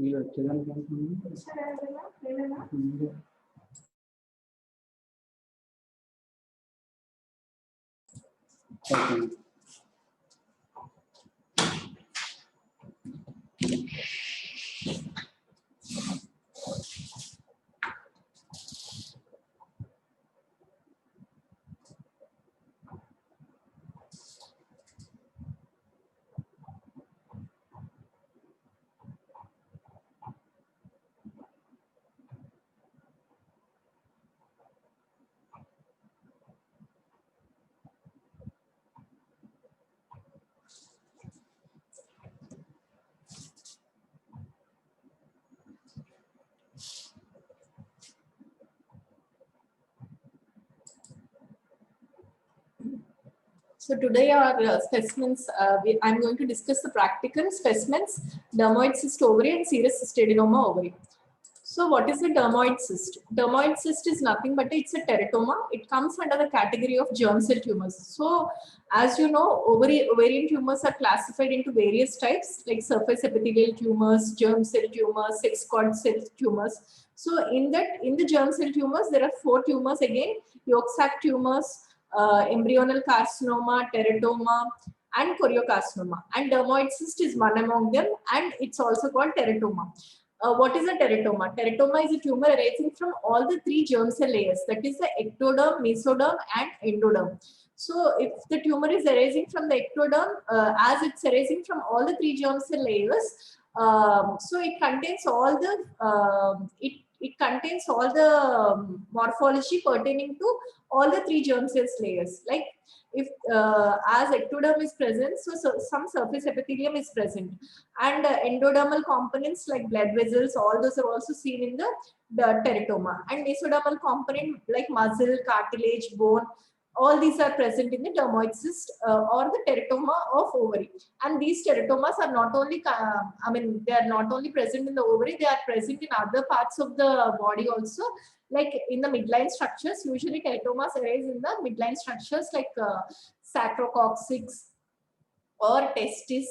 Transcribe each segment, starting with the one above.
వీళ్ళు వచ్చేదానికి అనుకుంటున్నాను. So today our specimens, I'm going to discuss the practical specimens, dermoid cyst ovary and serous cystadenoma ovary. So what is a dermoid cyst? Dermoid cyst is nothing but it's a teratoma. It comes under the category of germ cell tumors. So as you know, ovarian tumors are classified into various types like surface epithelial tumors, germ cell tumors, sex cord cell tumors. So in the germ cell tumors, there are 4 tumors again: yolk sac tumors, embryonal carcinoma, teratoma, and choriocarcinoma. And dermoid cyst is one among them, and it's also called teratoma. What is a teratoma? Teratoma is a tumor arising from all the 3 germ cell layers, that is the ectoderm, mesoderm, and endoderm. So if the tumor is arising from the ectoderm, as it's arising from all the 3 germ cell layers, so it contains all the it contains all the morphology pertaining to all the 3 germ cells layers. Like if as ectoderm is present, so some surface epithelium is present, and endodermal components like blood vessels, all those are also seen in the teratoma, and mesodermal component like muscle, cartilage, bone, all these are present in the dermoid cyst or the teratoma of ovary. And these teratomas are not only, they are not only present in the ovary, they are present in other parts of the body also, like in the midline structures. Usually teratomas arise in the midline structures like sacrococcyx or testis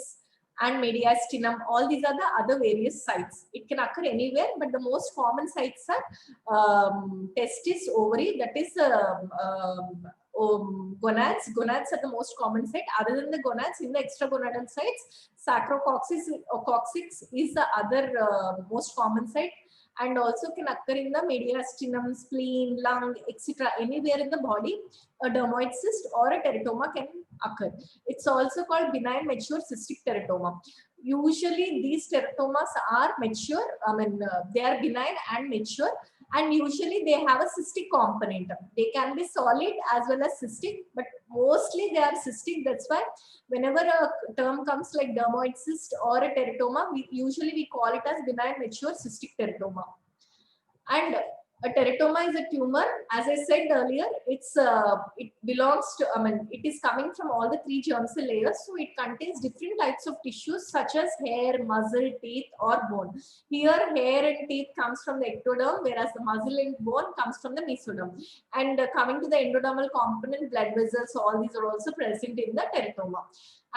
and mediastinum. All these are the other various sites. It can occur anywhere, but the most common sites are testis, ovary, that is gonads. Gonads are the most common site. Other than the gonads, in the extragonadal sites, sacrococcyx is the other most common site, and also can occur in the mediastinum, spleen, lung, etc. Anywhere in the body, a dermoid cyst or a teratoma can occur. It's also called benign mature cystic teratoma. Usually these teratomas are mature, they are benign and mature, and usually they have a cystic component. They can be solid as well as cystic, but mostly they are cystic. That's why whenever a term comes like dermoid cyst or a teratoma, we call it as benign mature cystic teratoma. And a teratoma is a tumor, as I said earlier. It belongs to, it is coming from all the 3 germ cell layers. So it contains different types of tissues such as hair, muscle, teeth, or bone. Here, hair and teeth comes from the ectoderm, whereas the muscle and bone comes from the mesoderm. And coming to the endodermal component, blood vessels, all these are also present in the teratoma.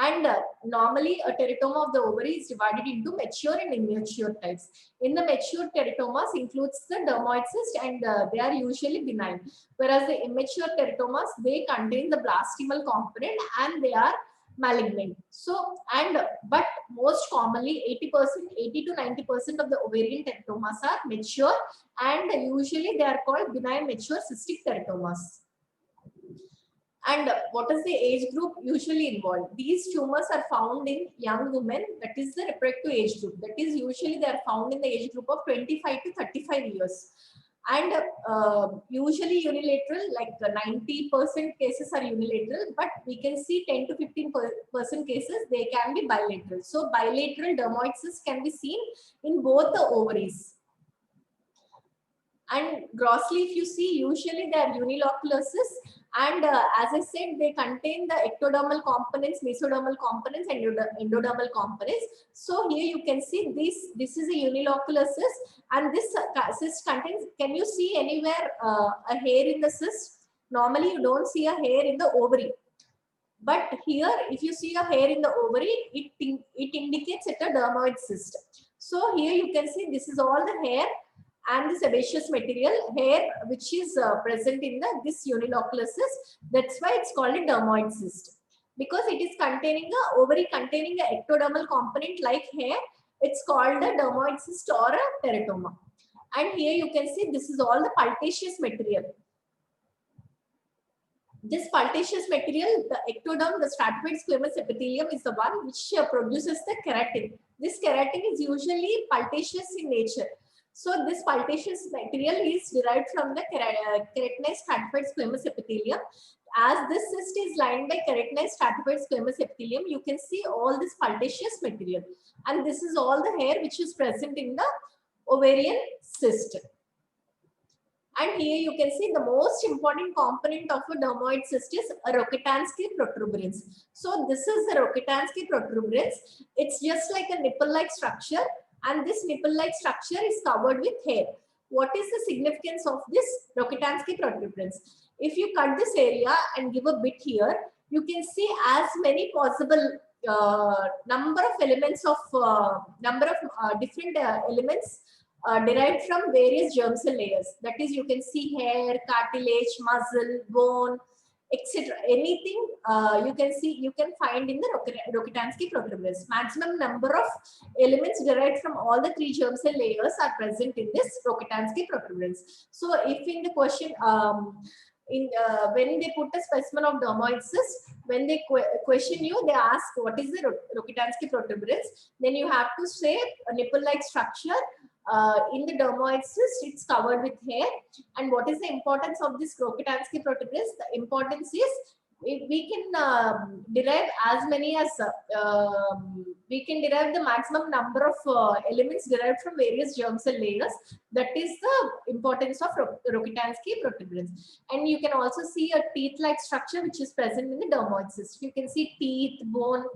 And normally a teratoma of the ovary is divided into mature and immature types. In the mature teratomas includes the dermoid cyst, and they are usually benign, whereas the immature teratomas, they contain the blastemal component and they are malignant. So, but most commonly 80 to 90% of the ovarian teratomas are mature, and usually they are called benign mature cystic teratomas. And what is the age group usually involved? These tumors are found in young women, that is the reproductive age group. That is usually they are found in the age group of 25 to 35 years. And usually unilateral, like 90% cases are unilateral, but we can see 10 to 15% cases, they can be bilateral. So bilateral dermoid cysts can be seen in both the ovaries. And grossly, if you see, usually they are unilocular cysts, and as I said, they contain the ectodermal components, mesodermal components, and endodermal components. So here you can see this is a unilocular cyst, and this cyst contains, can you see anywhere a hair in the cyst? Normally you don't see a hair in the ovary, but here if you see a hair in the ovary, it indicates it a dermoid cyst. So here you can see this is all the hair and the sebaceous material hair which is present in this unilocular cyst. That's why it's called a dermoid cyst, because it is containing a ovary containing a ectodermal component like hair. It's called a dermoid cyst or a teratoma. And here you can see this is all the pultaceous material. This pultaceous material, the ectoderm, the stratified squamous epithelium, is the one which produces the keratin. This keratin is usually pultaceous in nature. So this pultaceous material is derived from the keratinized stratified squamous epithelium. As this cyst is lined by keratinized stratified squamous epithelium, you can see all this pultaceous material. And this is all the hair which is present in the ovarian cyst. And here you can see the most important component of a dermoid cyst is a Rokitansky protuberance. So this is the Rokitansky protuberance. It's just like a nipple-like structure, and this nipple-like structure is covered with hair. What is the significance of this Rokitansky protuberance? If you cut this area and give a bit here, you can see as many possible number of elements of different elements derived from various germ cell layers. That is, you can see hair, cartilage, muscle, bone, etc. Anything you can find in the Rokitansky protuberance. Maximum number of elements derived from all the 3 germ cell layers are present in this Rokitansky protuberance. So, if in the question when they put a specimen of dermoid cyst, when they question you, they ask what is the Rokitansky protuberance. Then you have to say a nipple-like structure. In the dermoid cyst, it's covered with hair. And what is the importance of this Rokitansky protuberance? The importance is we can derive as many as we can derive the maximum number of elements derived from various germ cell layers. That is the importance of Rokitansky protuberance. And you can also see a teeth-like structure which is present in the dermoid cyst. You can see teeth, bone,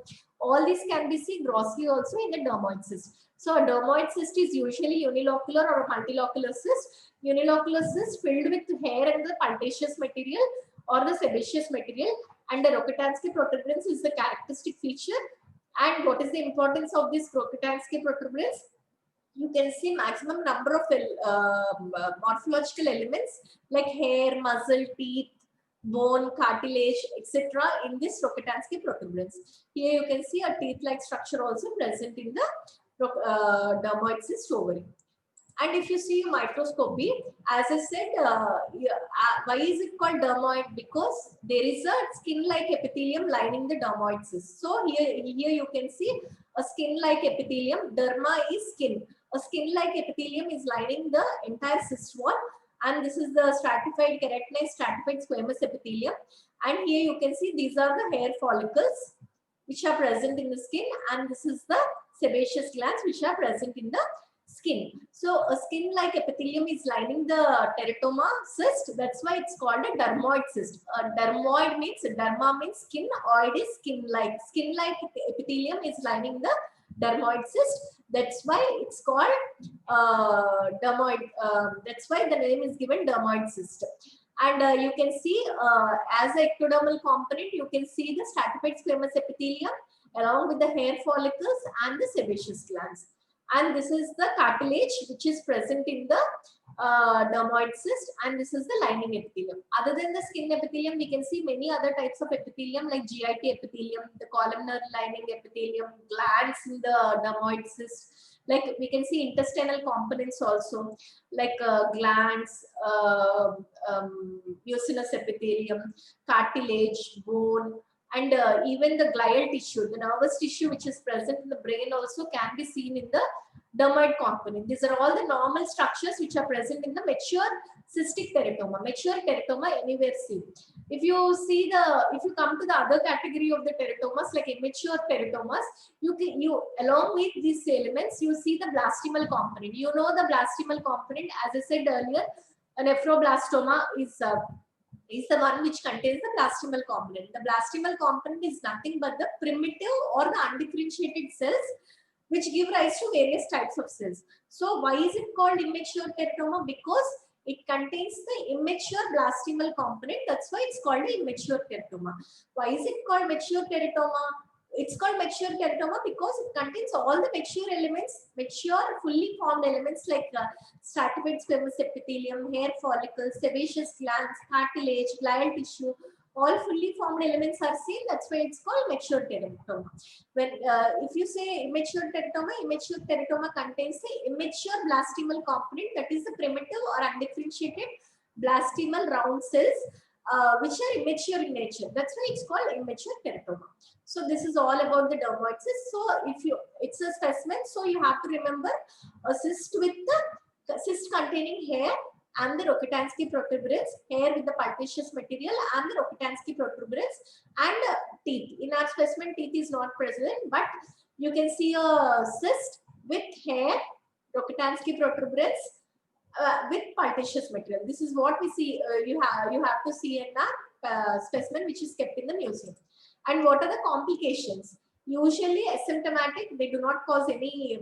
all these can be seen grossly also in the dermoid cyst. So a dermoid cyst is usually unilocular or a multilocular cyst. Unilocular cyst filled with hair and the pultaceous material or the sebaceous material, and the Rokitansky protuberance is the characteristic feature. And what is the importance of this Rokitansky protuberance? You can see maximum number of morphological elements like hair, muscle, teeth, bone, cartilage, etc. in this Rokitansky protuberance. Here you can see a teeth-like structure also present in the dermoid cyst ovary. And if you see microscopy, as I said, why is it called dermoid? Because there is a skin-like epithelium lining the dermoid cyst. So here you can see a skin-like epithelium. Derma is skin. A skin-like epithelium is lining the entire cyst wall. And this is the stratified keratinized stratified squamous epithelium. And here you can see these are the hair follicles which are present in the skin, and this is the sebaceous glands which are present in the skin. So a skin-like epithelium is lining the teratoma cyst. That's why it's called a dermoid cyst. Dermoid means, derma means skin, oid is skin-like. Skin-like epithelium is lining the dermoid cyst. That's why it's called dermoid. That's why the name is given dermoid cyst. And you can see as an ectodermal component, you can see the stratified squamous epithelium along with the hair follicles and the sebaceous glands. And this is the cartilage which is present in the dermoid cyst, and this is the lining epithelium. Other than the skin epithelium, we can see many other types of epithelium like GIT epithelium, the columnar lining epithelium, glands in the dermoid cyst. Like we can see intestinal components also, like glands, mucinous epithelium, cartilage, bone, and even the glial tissue, the nervous tissue which is present in the brain also can be seen in the dermoid component. These are all the normal structures which are present in the mature cystic teratoma. Mature teratoma anywhere seen. If you come to the other category of the teratomas like immature teratomas, you along with these elements you see the blastemal component. You know the blastemal component, as I said earlier, a nephroblastoma is the one which contains the blastemal component. The blastemal component is nothing but the primitive or the undifferentiated cells which give rise to various types of cells. So why is it called immature teratoma? Because it contains the immature blastemal component. That's why it's called an immature teratoma. Why is it called mature teratoma? It's called mature teratoma because it contains all the mature elements, mature fully formed elements like stratified squamous epithelium, hair follicles, sebaceous glands, cartilage, glial tissue. All fully formed elements are seen. That's why it's called mature teratoma. When if you say immature teratoma contains the immature blastemal component, that is the primitive or undifferentiated blastemal round cells, which are immature in nature. That's why it's called immature teratoma. So this is all about the dermoid cyst. So if you, it's a specimen, so you have to remember a cyst with the cyst containing hair and the Rokitansky protuberance, hair with the pultaceous material and the Rokitansky protuberance, and teeth. In our specimen, teeth is not present, but you can see a cyst with hair, Rokitansky protuberance, with pultaceous material. This is what we see. You have to see in a specimen which is kept in the museum. And what are the complications? Usually asymptomatic. They do not cause any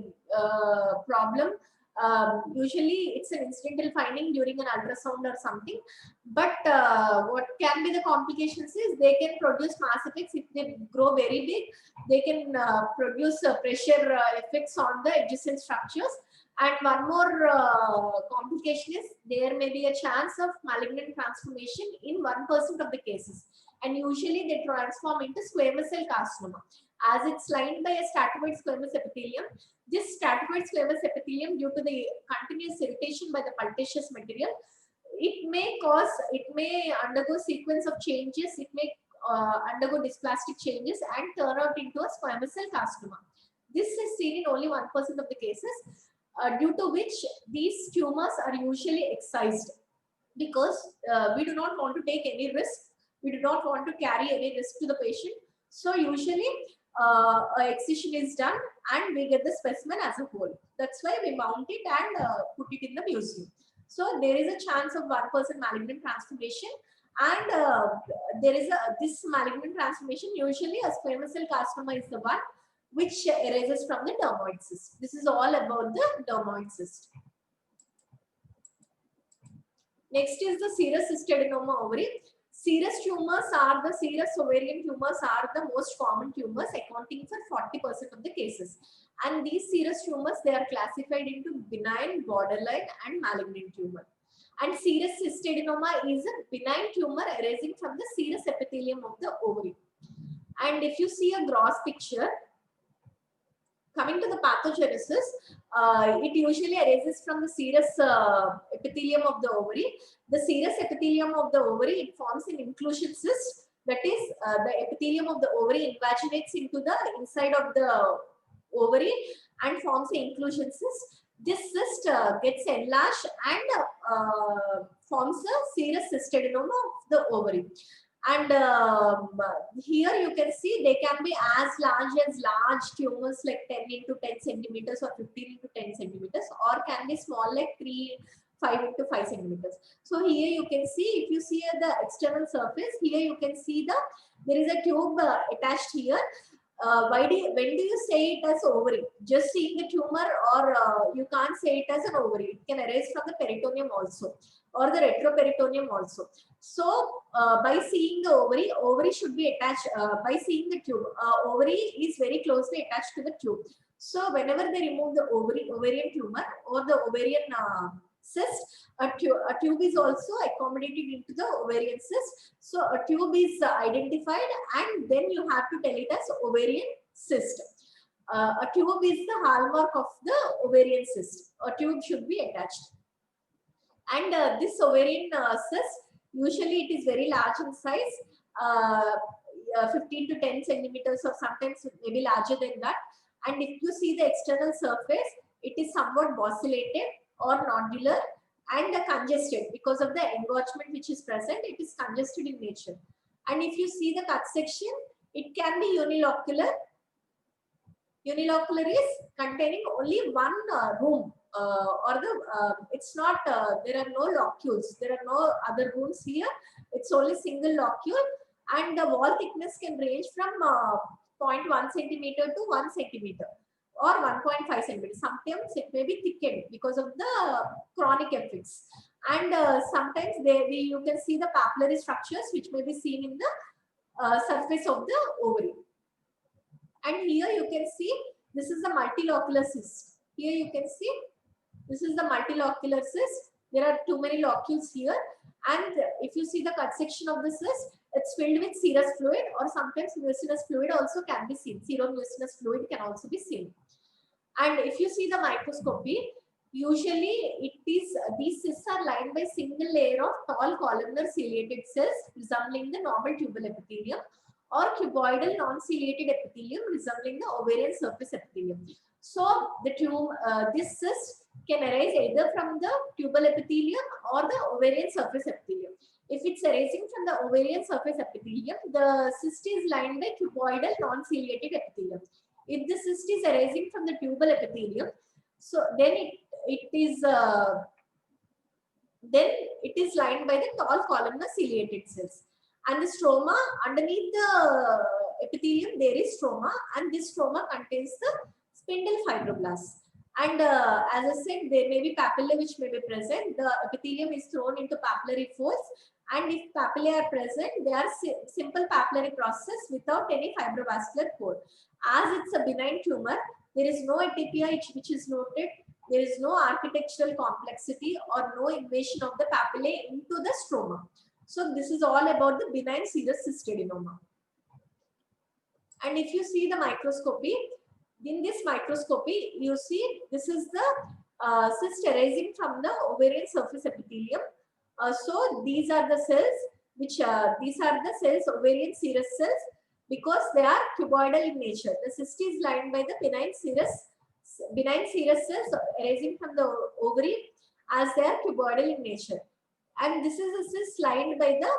problem. Usually it's an incidental finding during an ultrasound or something. But what can be the complications is they can produce mass effects if they grow very big. They can produce pressure effects on the adjacent structures. And one more complication is there may be a chance of malignant transformation in 1% of the cases. And usually they transform into squamous cell carcinoma. As it's lined by a stratified squamous epithelium, this stratified squamous epithelium, due to the continuous irritation by the pultaceous material, it may undergo sequence of changes, it may undergo dysplastic changes and turn out into a squamous cell carcinoma. This is seen in only 1% of the cases, due to which these tumors are usually excised, because we do not want to take any risk. We do not want to carry any risk to the patient. So usually excision is done and we get the specimen as a whole. That's why we mount it and put it in the museum. So there is a chance of 1% malignant transformation, and there is this malignant transformation. Usually a squamous cell carcinoma is the one which arises from the dermoid cyst. This is all about the dermoid cyst. Next is the serous cystadenoma ovary. Serous ovarian tumors are the most common tumors, accounting for 40% of the cases. And these serous tumors, they are classified into benign, borderline, and malignant tumor. And serous cystadenoma is a benign tumor arising from the serous epithelium of the ovary. And if you see a gross picture, coming to the pathogenesis, it usually arises from the serous epithelium of the ovary. The serous epithelium of the ovary, it forms an inclusion cyst. That is, the epithelium of the ovary invaginates into the inside of the ovary and forms an inclusion cyst. This cyst gets enlarged and forms a serous cystadenoma of the ovary. And here you can see they can be as large tumors like 10 into 10 centimeters or 15 into 10 centimeters, or can be small like 5 into 5 centimeters. So here you can see, if you see the external surface, here you can see there is a tube attached here. When do you say it as ovary? Just seeing the tumor, or you can't say it as an ovary. It can arise from the peritoneum also, or the retroperitoneum also. So by seeing the ovary should be attached, by seeing the tube, ovary is very closely attached to the tube. So whenever they remove the ovarian tumor or the ovarian cyst, a tube is also accommodated into the ovarian cyst. So a tube is identified, and then you have to tell it as ovarian cyst. A tube is the hallmark of the ovarian cyst. A tube should be attached. And this ovarian cyst, usually it is very large in size, 15 to 10 centimeters, or sometimes maybe larger than that. And if you see the external surface, it is somewhat bossylated or nodular and congested because of the engorgement which is present. It is congested in nature. And if you see the cut section, it can be unilocular. Unilocular is containing only one room, or it's not, there are no locules, there are no other rooms here. It's only single locule, and the wall thickness can range from 0.1 centimeter to 1 centimeter or 1.5 centimeters. Sometimes it may be thickened because of the chronic effects. And sometimes you can see the papillary structures which may be seen in the surface of the ovary. And here you can see this is the multilocular cyst. Here you can see this is the multilocular cyst. There are too many locules here, and if you see the cut section of the cyst, it's filled with serous fluid, or sometimes mucinous fluid also can be seen. Seromucinous fluid can also be seen. And if you see the microscopy, usually these cysts are lined by single layer of tall columnar ciliated cells resembling the normal tubal epithelium, or cuboidal non-ciliated epithelium resembling the ovarian surface epithelium. So this cyst can arise either from the tubal epithelium or the ovarian surface epithelium. If it's arising from the ovarian surface epithelium, the cyst is lined by cuboidal non-ciliated epithelium. If the cyst is arising from the tubal epithelium, so then it is lined by the tall columnar ciliated cells. And the stroma, underneath the epithelium there is stroma, and this stroma contains the spindle fibroblasts. And as I said, there may be papillae which may be present. The epithelium is thrown into papillary folds, and if papillae are present, they are simple papillary process without any fibrovascular core. As it's a benign tumor, there is no atypia which is noted. There is no architectural complexity or no invasion of the papillae into the stroma. So this is all about the benign serous cystadenoma. And if you see the microscopy, in this microscopy, you see this is the cyst arising from the ovarian surface epithelium. So these are the cells these are the cells, ovarian serous cells, because they are cuboidal in nature. The cyst is lined by the benign serous cells arising from the ovary, as they are cuboidal in nature. And this is a cyst lined by the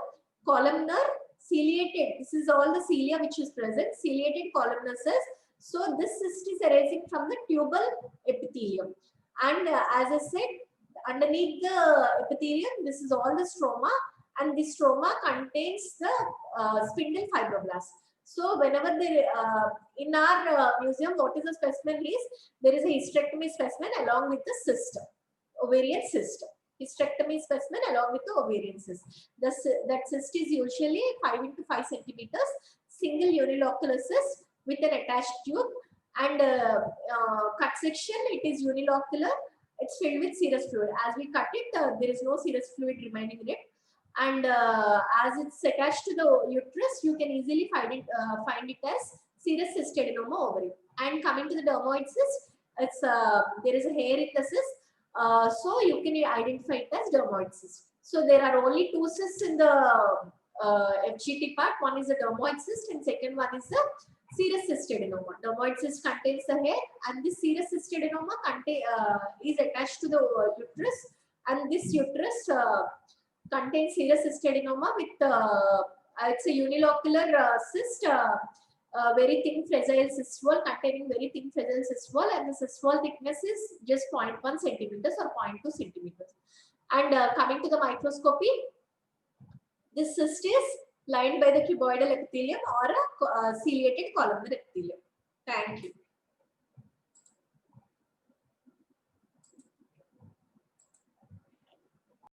columnar ciliated. This is all the cilia which is present, ciliated columnar cells. So this cyst is arising from the tubal epithelium. And as I said, underneath the epithelium, this is all the stroma, and the stroma contains the spindle fibroblasts. So whenever in our museum, what is the specimen is, there is a hysterectomy specimen along with the cyst, ovarian cyst. Hysterectomy specimen along with the ovarian cyst. That cyst is usually 5 into 5 centimeters, single unilocular cyst with an attached tube, and cut section, it is unilocular. It's filled with serous fluid. As we cut it, there is no serous fluid remaining in it. And as it's attached to the uterus, you can easily find it as serous cystadenoma ovary. And coming to the dermoid cyst, it's there is a hair in the cyst, so you can identify it as dermoid cyst. So there are only two cysts in the FGT part. One is the dermoid cyst, and second one is the serous cystadenoma. Dermoid cyst contains the hair, and this serous cystadenoma is attached to the uterus, and this uterus contains serous cystadenoma with it's a unilocular cyst, very thin fragile cyst wall, containing very thin fragile cyst wall, and the cyst wall thickness is just 0.1 centimeters or 0.2 centimeters. And coming to the microscopy, this cyst is lined by the cuboidal epithelium or a ciliated columnar epithelium. Thank you.